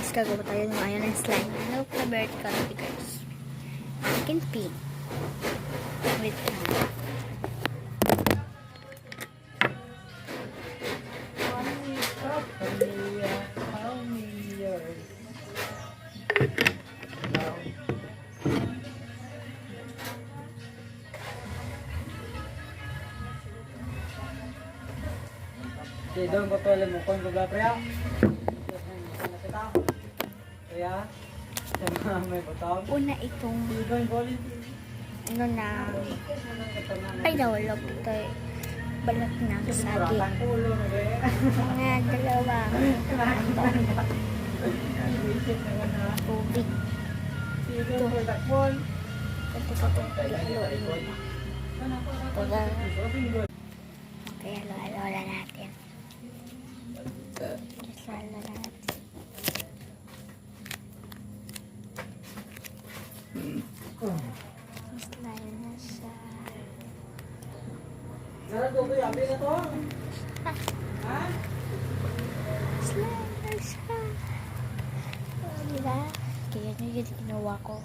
guys, gagawa tayo ng ayaw ng slime. Hello, Clabert Calpicers. Chicken pig. With okay, doon ko pala mo kung gula pa yan. Kaya, sa may butang. una itong ano na ay nawalog ito balat ng saging. Mga dalawang tubig. Ito. Kaya halo-halo natin. Just halo natin. Slime na siya. Slime na siya. Diba? Kaya nyo yung ginawa ko.